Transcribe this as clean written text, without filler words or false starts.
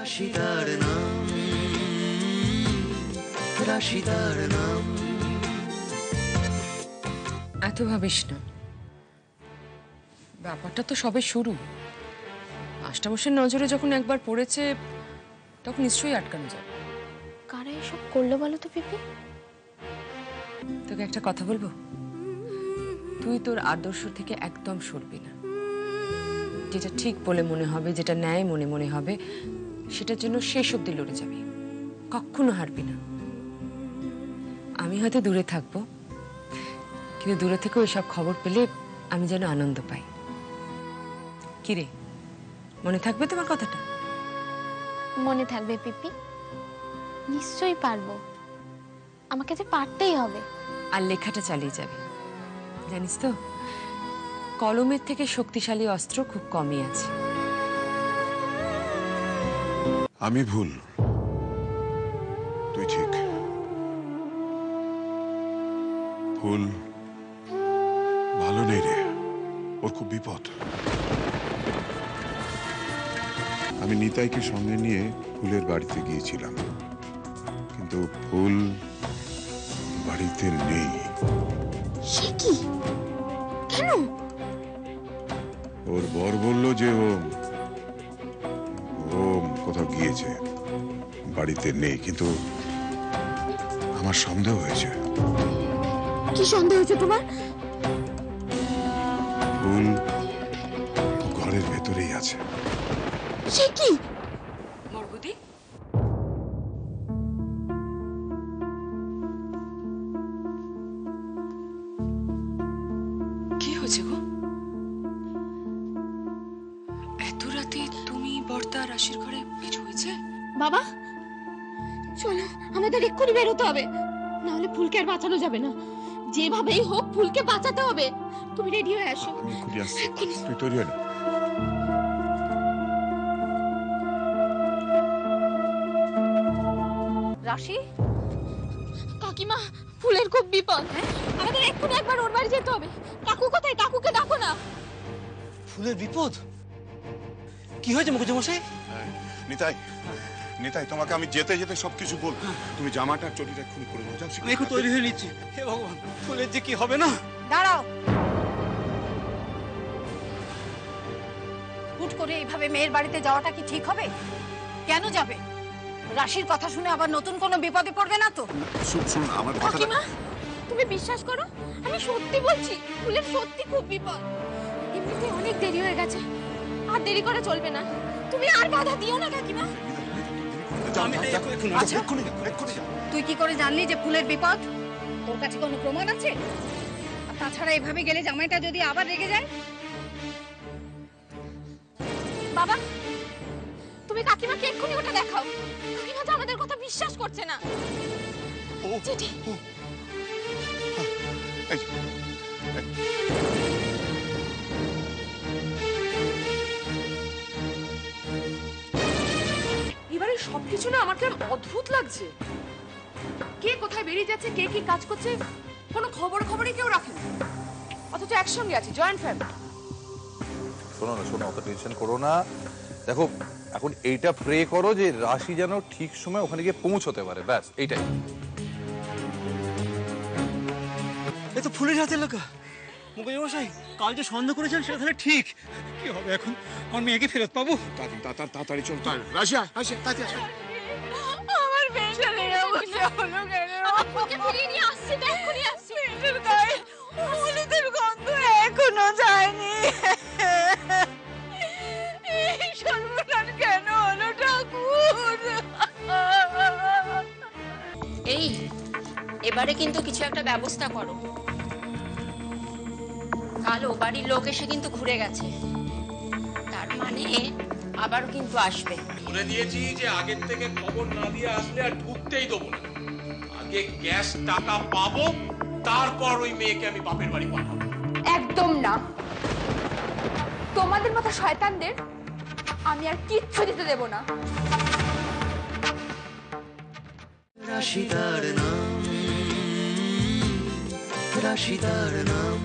রাশিদার নাম, রাশিদার নাম। এত ভাবিস না, ব্যাপারটা তো সবে শুরু। মাস্টারমশাইয়ের নজরে যখন একবার পড়েছে তখন নিশ্চয়ই আটকানো যাবে। কারা এসব করলো বলো তো পিপি? তোকে একটা কথা বলবো, তুই তোর আদর্শ থেকে একদম সরবি না। যেটা ঠিক বলে মনে হবে, যেটা ন্যায় মনে মনে হবে, সেটার জন্য শেষ অব্দি লড়ে যাবি, কখনো হারবি না। আমি হয়তো দূরে থাকবো, কিন্তু দূরে থেকেও এসব খবর পেলে আমি যেন আনন্দ পাই। কিরে, মনে থাকবে তোমার কথাটা? মনে থাকবে পিপি, নিশ্চয়ই পারবো। আমাকে যে পারতেই হবে। আর লেখাটা চালিয়ে যাবে। জানিস তো, কলমের থেকে শক্তিশালী অস্ত্র খুব কমই আছে। আমি ভুল, তুই ঠিক। ফুল ভালো নেই রে, ওর খুব বিপদ। আমি নিতাইকে সঙ্গে নিয়ে ফুলের বাড়িতে গিয়েছিলাম, কিন্তু ফুল বাড়িতে নেই। সে কি? কেন? ওর বর বলল যে ও কোথাও গিয়েছে, বাড়িতে নেই। কিন্তু আমার সন্দেহ হয়েছে। কি সন্দেহ হয়েছে তোমার? ফুল ঘরের ভেতরেই আছে। সে কি? মরগুদি, কি হয়েছে গো? এত রাতে তুমি বর্তা রাশির ঘরে কিছু হয়েছে? বাবা চলো, আমাদের এক্ষুনি বেরোতে হবে, না হলে ফুলকে আর বাঁচানো যাবে না। যেভাবেই হোক ফুলকে বাঁচাতে হবে। তুমি রেডি হয়ে আসো। আমি এক্ষুনি আসছি, তুই তৈরি হয়ে না। রাশি, কাকিমা, ফুলের খুব বিপদ। আমাদের এক্ষুনি একবার ওর বাড়ি যেতে হবে। কাকু কোথায়? কাকুকে ডাকো না। ফুলের বিপদ? কি হয়েছে মুখুজ্জেমশাই? নিতাই, নিতাই, তোমাকে আমি যেতে যেতে সবকিছু বলবো। তুমি জামাটা চটিটা এক্ষুনি করে নাও। আমি একটু তৈরি হয়ে নিচ্ছি। হে ভগবান, ফুলের যে কি হবে না। দাঁড়াও, হুট করে এইভাবে মেয়ের বাড়িতে যাওয়াটা কি ঠিক হবে? কেন যাবে? রাশির কথা শুনে আবার নতুন কোনো বিপদে পড়বে না তো? শুন আমার কথাটা। কাকিমা, তুমি বিশ্বাস করো, আমি সত্যি বলছি, ফুলের সত্যি খুব বিপদ। এমনিতে অনেক দেরি হয়ে গেছে, আর দেরি করে চলবে না। তুমি আর বাধা দিও না কাকিমা। আচ্ছা, তুই কি করে জানলি যে ফুলের বিপদ? তোর কাছে কোনো প্রমাণ আছে? আর তাছাড়া এভাবে গেলে জামাইটা যদি আবার রেগে যায়? বাবা, তুমি কাকিমাকে এক্ষুনি ওটা দেখাও। কাকিমা তো আমাদের কথা বিশ্বাস করছে না। চিঠি। এবারে সবকিছু না আমার কেমন অদ্ভুত লাগছে। কে কোথায় বেরিয়ে যাচ্ছে, কে কি কাজ করছে, কোনো খবরই কেউ রাখে না, অথচ একসঙ্গে আছে, জয়েন্ট ফ্যামিলি। শোনো, অত টেনশন করো না। দেখো, এখন এইটা প্রে করো যে রাশি যেন ঠিক সময় ওখানে গিয়ে পৌঁছতে পারে, ব্যাস এইটাই। এ তো ফুলের হাতের লেখা। মুখুজ্জেমশাই, কাল যে সন্দেহ করেছেন সেটা তাহলে ঠিক। কি হবে এখন? আমার মেয়েকে ফেরত পাবো? তাড়াতাড়ি চল, রাশি আসে, তাড়াতাড়ি। আমার মেয়েটা লেগে বসে হলো কেন? আমাকে ফিরিয়ে নিয়ে আসছি, তো এক্ষুনি আসছি। মেয়েটার গায়ে হলুদের গন্ধ এখনো যায়নি। এই সর্বনাশ কেন হলো ঠাকুর? এই, এবারে কিন্তু কিছু একটা ব্যবস্থা করো। কাল ও বাড়ির লোক এসে কিন্তু ঘুরে গেছে, তার মানে আবারও কিন্তু আসবে। বলে দিয়েছি যে আগের থেকে খবর না দিয়ে আসলে আর ঢুকতেই দেবো না। আগে গ্যাস টাকা পাবো, তারপর ওই মেয়েকে আমি বাপের বাড়ি পাঠাবো। একদম না, তোমাদের মতো শয়তানদের আমি আর কিচ্ছু দিতে দেব না। রাশিদার নাম, রাশিদার নাম।